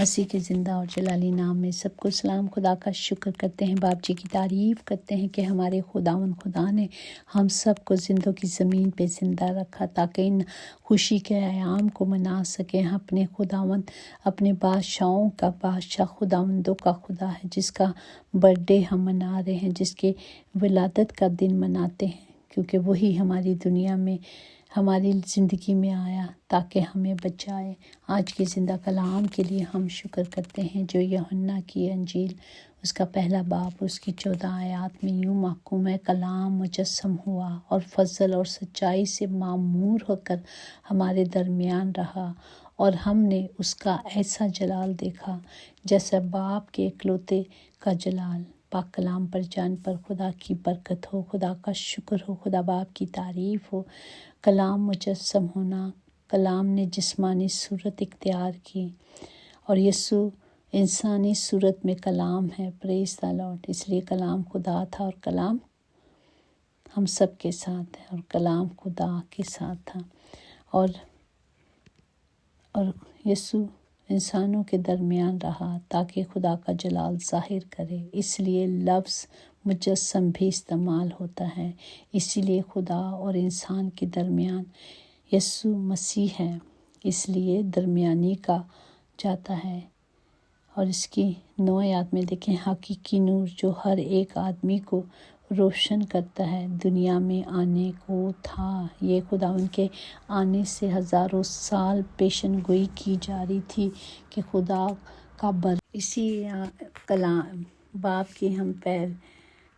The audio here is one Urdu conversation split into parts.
مسیح کے زندہ اور جلالی نام میں سب کو سلام۔ خدا کا شکر کرتے ہیں، باپ جی کی تعریف کرتے ہیں کہ ہمارے خدا نے ہم سب کو زندوں کی زمین پہ زندہ رکھا تاکہ ان خوشی کے ایام کو منا سکیں۔ اپنے خداوند، اپنے بادشاہوں کا بادشاہ، خداوندوں کا خدا ہے، جس کا برتھ ڈے ہم منا رہے ہیں، جس کے ولادت کا دن مناتے ہیں، کیونکہ وہی ہماری دنیا میں، ہماری زندگی میں آیا تاکہ ہمیں بچائے۔ آج کے زندہ کلام کے لیے ہم شکر کرتے ہیں، جو یوحنا کی انجیل اس کا پہلا باب اس کی 14 آیات میں یوں محکوم ہے: کلام مجسم ہوا اور فضل اور سچائی سے معمور ہو کر ہمارے درمیان رہا، اور ہم نے اس کا ایسا جلال دیکھا جیسا باپ کے اکلوتے کا جلال۔ پاک کلام پر جان پر خدا کی برکت ہو، خدا کا شکر ہو، خدا باپ کی تعریف ہو۔ کلام مجسم ہونا، کلام نے جسمانی صورت اختیار کی، اور یسوع انسانی صورت میں کلام ہے۔ پریز دی لارڈ۔ اس لیے کلام خدا تھا، اور کلام ہم سب کے ساتھ ہے، اور کلام خدا کے ساتھ تھا، اور یسوع انسانوں کے درمیان رہا تاکہ خدا کا جلال ظاہر کرے۔ اس لیے لفظ مجسم بھی استعمال ہوتا ہے۔ اسی لیے خدا اور انسان کے درمیان یسوع مسیح ہے، اس لیے درمیانی کہا جاتا ہے۔ اور اس کی 9 آیات میں دیکھیں: حقیقی نور جو ہر ایک آدمی کو روشن کرتا ہے، دنیا میں آنے کو تھا۔ یہ خداوند کے آنے سے ہزاروں سال پیشن گوئی کی جا رہی تھی کہ خدا کا اسی کلام باب کی ہم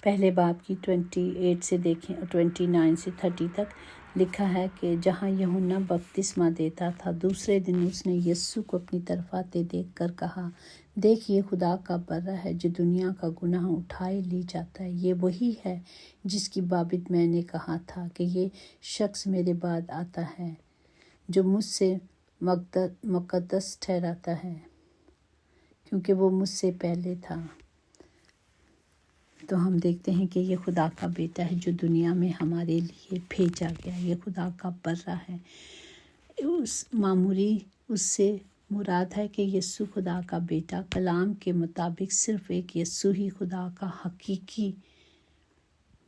پہلے باب کی 28 سے دیکھیں، 29 سے 30 تک لکھا ہے کہ جہاں یوحنا بپتسمہ دیتا تھا، دوسرے دن اس نے یسوع کو اپنی طرف آتے دیکھ کر کہا: دیکھ، یہ خدا کا برہ ہے جو دنیا کا گناہ اٹھائے لی جاتا ہے۔ یہ وہی ہے جس کی بابت میں نے کہا تھا کہ یہ شخص میرے بعد آتا ہے، جو مجھ سے مقدس ٹھہراتا ہے، کیونکہ وہ مجھ سے پہلے تھا۔ تو ہم دیکھتے ہیں کہ یہ خدا کا بیٹا ہے جو دنیا میں ہمارے لیے بھیجا گیا۔ یہ خدا کا برہ ہے۔ اس سے مراد ہے کہ یسوع خدا کا بیٹا۔ کلام کے مطابق صرف ایک یسوع ہی خدا کا حقیقی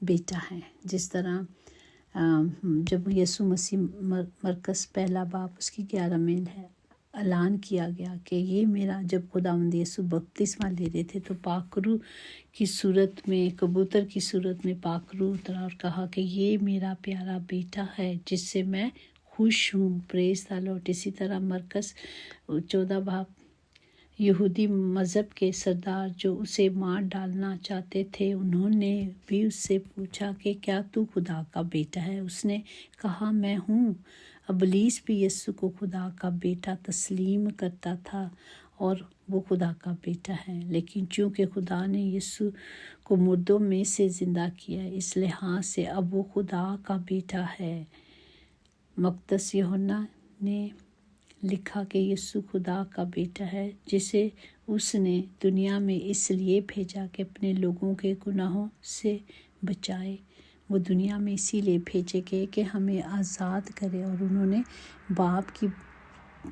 بیٹا ہے۔ جس طرح جب یسوع مسیح مرکز پہلا باب اس کی 11 میں اعلان کیا گیا کہ یہ میرا، جب خداوند یسوع بپتسمہ لے رہے تھے تو پاک روح کی صورت میں، کبوتر کی صورت میں پاک روح اترا اور کہا کہ یہ میرا پیارا بیٹا ہے جس سے میں خوش ہوں۔ پریز دی لارڈ۔ اسی طرح مرکز 14 باب، یہودی مذہب کے سردار جو اسے مار ڈالنا چاہتے تھے، انہوں نے بھی اس سے پوچھا کہ کیا تو خدا کا بیٹا ہے؟ اس نے کہا میں ہوں۔ ابلیس بھی یسوع کو خدا کا بیٹا تسلیم کرتا تھا، اور وہ خدا کا بیٹا ہے، لیکن چونکہ خدا نے یسوع کو مردوں میں سے زندہ کیا، اس لحاظ سے اب وہ خدا کا بیٹا ہے۔ مقدس یوحنا نے لکھا کہ یسوع خدا کا بیٹا ہے، جسے اس نے دنیا میں اس لیے بھیجا کہ اپنے لوگوں کے گناہوں سے بچائے۔ وہ دنیا میں اسی لیے بھیجے گئے کہ ہمیں آزاد کرے، اور انہوں نے باپ کی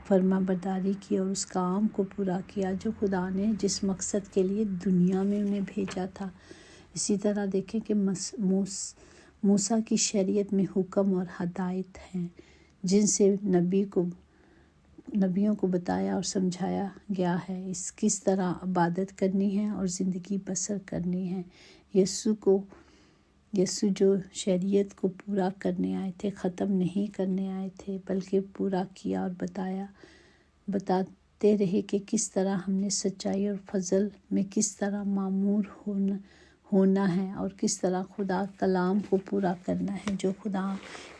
فرما برداری کی اور اس کام کو پورا کیا جو خدا نے جس مقصد کے لیے دنیا میں انہیں بھیجا تھا۔ اسی طرح دیکھیں کہ موسیٰ کی شریعت میں حکم اور ہدایت ہیں، جن سے نبیوں کو بتایا اور سمجھایا گیا ہے کس طرح عبادت کرنی ہے اور زندگی بسر کرنی ہے۔ یسوع جو شریعت کو پورا کرنے آئے تھے، ختم نہیں کرنے آئے تھے، بلکہ پورا کیا اور بتاتے رہے کہ کس طرح ہم نے سچائی اور فضل میں کس طرح معمور ہونا ہے، اور کس طرح خدا کلام کو پورا کرنا ہے جو خدا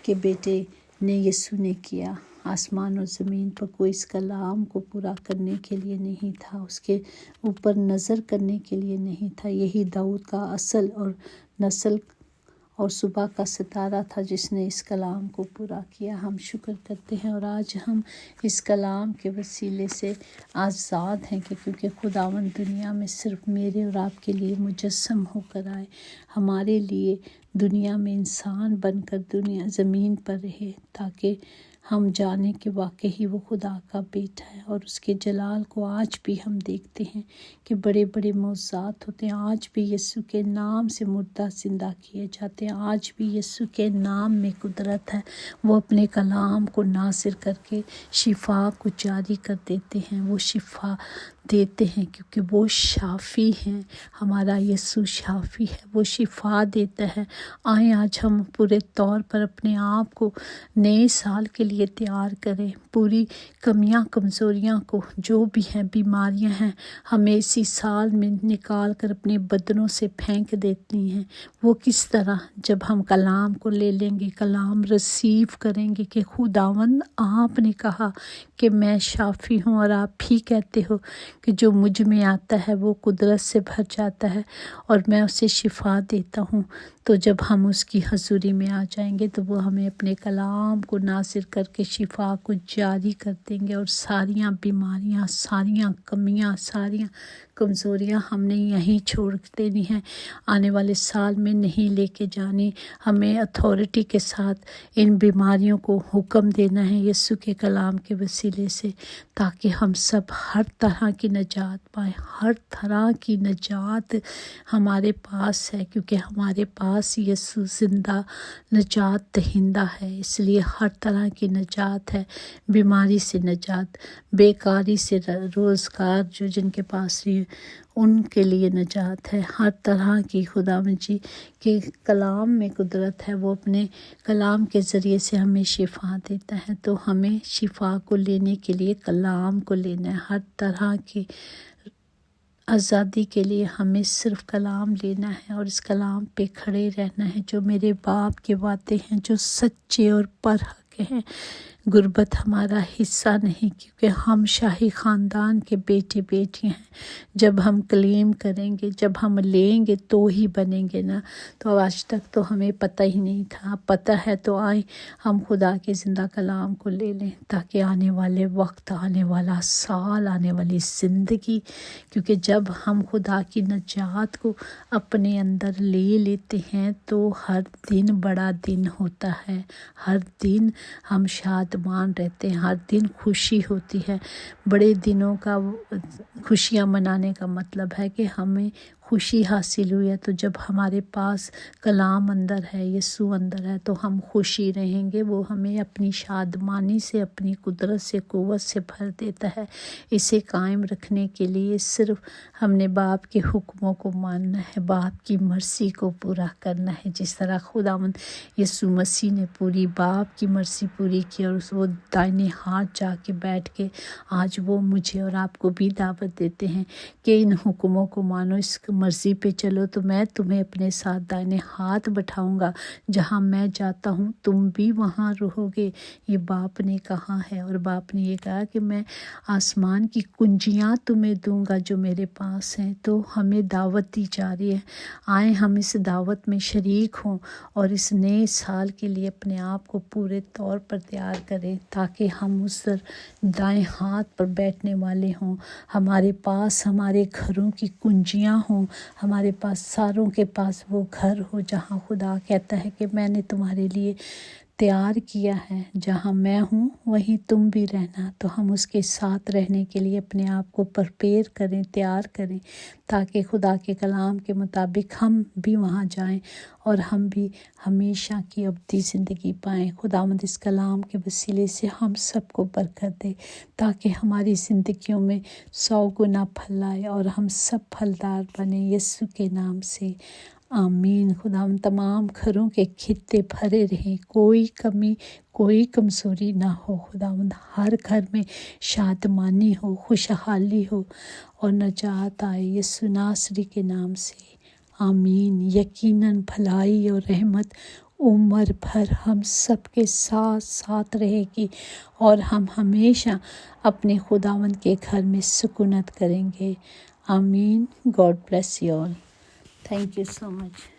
کے بیٹے نے یسوع نے کیا۔ آسمان اور زمین پر کوئی اس کلام کو پورا کرنے کے لیے نہیں تھا، اس کے اوپر نظر کرنے کے لیے نہیں تھا۔ یہی داؤد کا اصل اور نسل اور صبح کا ستارہ تھا جس نے اس کلام کو پورا کیا۔ ہم شکر کرتے ہیں، اور آج ہم اس کلام کے وسیلے سے آزاد ہیں کہ کیونکہ خداوند دنیا میں صرف میرے اور آپ کے لیے مجسم ہو کر آئے، ہمارے لیے دنیا میں انسان بن کر دنیا زمین پر رہے، تاکہ ہم جانیں کہ واقعی وہ خدا کا بیٹا ہے۔ اور اس کے جلال کو آج بھی ہم دیکھتے ہیں کہ بڑے بڑے معجزات ہوتے ہیں۔ آج بھی یسوع کے نام سے مردہ زندہ کیے جاتے ہیں۔ آج بھی یسوع کے نام میں قدرت ہے۔ وہ اپنے کلام کو ناصر کر کے شفا کو جاری کر دیتے ہیں۔ وہ شفا دیتے ہیں کیونکہ وہ شافی ہیں۔ ہمارا یسوع شافی ہے، وہ شفا دیتا ہے۔ آئیں آج ہم پورے طور پر اپنے آپ کو نئے سال کے لیے تیار کریں۔ پوری کمیاں کمزوریاں کو، جو بھی ہیں بیماریاں ہیں، ہمیں اسی سال میں نکال کر اپنے بدنوں سے پھینک دیتی ہیں۔ وہ کس طرح؟ جب ہم کلام کو لے لیں گے، کلام ریسیو کریں گے کہ خداوند آپ نے کہا کہ میں شافی ہوں، اور آپ بھی کہتے ہو کہ جو مجھ میں آتا ہے وہ قدرت سے بھر جاتا ہے اور میں اسے شفا دیتا ہوں۔ تو جب ہم اس کی حضوری میں آ جائیں گے تو وہ ہمیں اپنے کلام کو ناصر کر کے شفا کو جاری کر دیں گے، اور ساریاں بیماریاں، ساریاں کمیاں، ساریاں کمزوریاں ہم نے یہیں چھوڑ دینی ہیں، آنے والے سال میں نہیں لے کے جانی۔ ہمیں اتھارٹی کے ساتھ ان بیماریوں کو حکم دینا ہے یسوع کے کلام کے وسیلے سے، تاکہ ہم سب ہر طرح کی نجات پائیں۔ ہر طرح کی نجات ہمارے پاس ہے، کیونکہ ہمارے پاس یسوع زندہ نجات دہندہ ہے۔ اس لیے ہر طرح کی نجات ہے، بیماری سے نجات، بیکاری سے روزگار جو جن کے پاس نہیں ان کے لیے نجات ہے، ہر طرح کی۔ خداوند جی کے کلام میں قدرت ہے، وہ اپنے کلام کے ذریعے سے ہمیں شفا دیتا ہے۔ تو ہمیں شفا کو لینے کے لیے کلام کو لینا ہے۔ ہر طرح کی آزادی کے لیے ہمیں صرف کلام لینا ہے، اور اس کلام پہ کھڑے رہنا ہے۔ جو میرے باپ کے وعدے ہیں جو سچے اور برحق ہیں، غربت ہمارا حصہ نہیں، کیونکہ ہم شاہی خاندان کے بیٹے بیٹی ہیں۔ جب ہم کلیم کریں گے، جب ہم لیں گے تو ہی بنیں گے نا۔ تو آج تک تو ہمیں پتہ ہی نہیں تھا، پتہ ہے تو آئیں ہم خدا کے زندہ کلام کو لے لیں، تاکہ آنے والے وقت، آنے والا سال، آنے والی زندگی، کیونکہ جب ہم خدا کی نجات کو اپنے اندر لے لیتے ہیں تو ہر دن بڑا دن ہوتا ہے، ہر دن ہم شادمان رہتے ہیں، ہر دن خوشی ہوتی ہے۔ بڑے دنوں کا خوشیاں منانے کا مطلب ہے کہ ہمیں خوشی حاصل ہوئی ہے۔ تو جب ہمارے پاس کلام اندر ہے، یسوع اندر ہے، تو ہم خوشی رہیں گے۔ وہ ہمیں اپنی شادمانی سے، اپنی قدرت سے، قوت سے بھر دیتا ہے۔ اسے قائم رکھنے کے لیے صرف ہم نے باپ کے حکموں کو ماننا ہے، باپ کی مرضی کو پورا کرنا ہے، جس طرح خداوند یسوع مسیح نے پوری باپ کی مرضی پوری کی، اور وہ دائنے ہاتھ جا کے بیٹھ کے آج وہ مجھے اور آپ کو بھی دعوت دیتے ہیں کہ ان حکموں کو مانو، اس مرضی پہ چلو، تو میں تمہیں اپنے ساتھ دائنے ہاتھ بٹھاؤں گا۔ جہاں میں جاتا ہوں تم بھی وہاں رہو گے، یہ باپ نے کہا ہے۔ اور باپ نے یہ کہا کہ میں آسمان کی کنجیاں تمہیں دوں گا جو میرے پاس ہیں۔ تو ہمیں دعوت دی جا رہی ہے، آئیں ہم اس دعوت میں شریک ہوں، اور اس نئے سال کے لیے اپنے آپ کو پورے طور پر تیار کریں، تاکہ ہم اس دائیں ہاتھ پر بیٹھنے والے ہوں۔ ہمارے پاس ہمارے گھروں کی کنجیاں ہوں، ہمارے پاس ساروں کے پاس وہ گھر ہو جہاں خدا کہتا ہے کہ میں نے تمہارے لیے تیار کیا ہے، جہاں میں ہوں وہیں تم بھی رہنا۔ تو ہم اس کے ساتھ رہنے کے لیے اپنے آپ کو پرپیئر کریں، تیار کریں، تاکہ خدا کے کلام کے مطابق ہم بھی وہاں جائیں اور ہم بھی ہمیشہ کی ابدی زندگی پائیں۔ خداوند اس کلام کے وسیلے سے ہم سب کو برکت دے، تاکہ ہماری زندگیوں میں 100 گنا پھل آئے اور ہم سب پھلدار بنیں یسوع کے نام سے، آمین۔ خداوند تمام گھروں کے خطے بھرے رہیں، کوئی کمی، کوئی کمزوری نہ ہو۔ خداوند ہر گھر میں شادمانی ہو، خوشحالی ہو اور نجات آئے یسوع ناصری کے نام سے، آمین۔ یقیناً بھلائی اور رحمت عمر بھر ہم سب کے ساتھ ساتھ رہے گی، اور ہم ہمیشہ اپنے خداوند کے گھر میں سکونت کریں گے، آمین۔ God bless you all, thank you so much.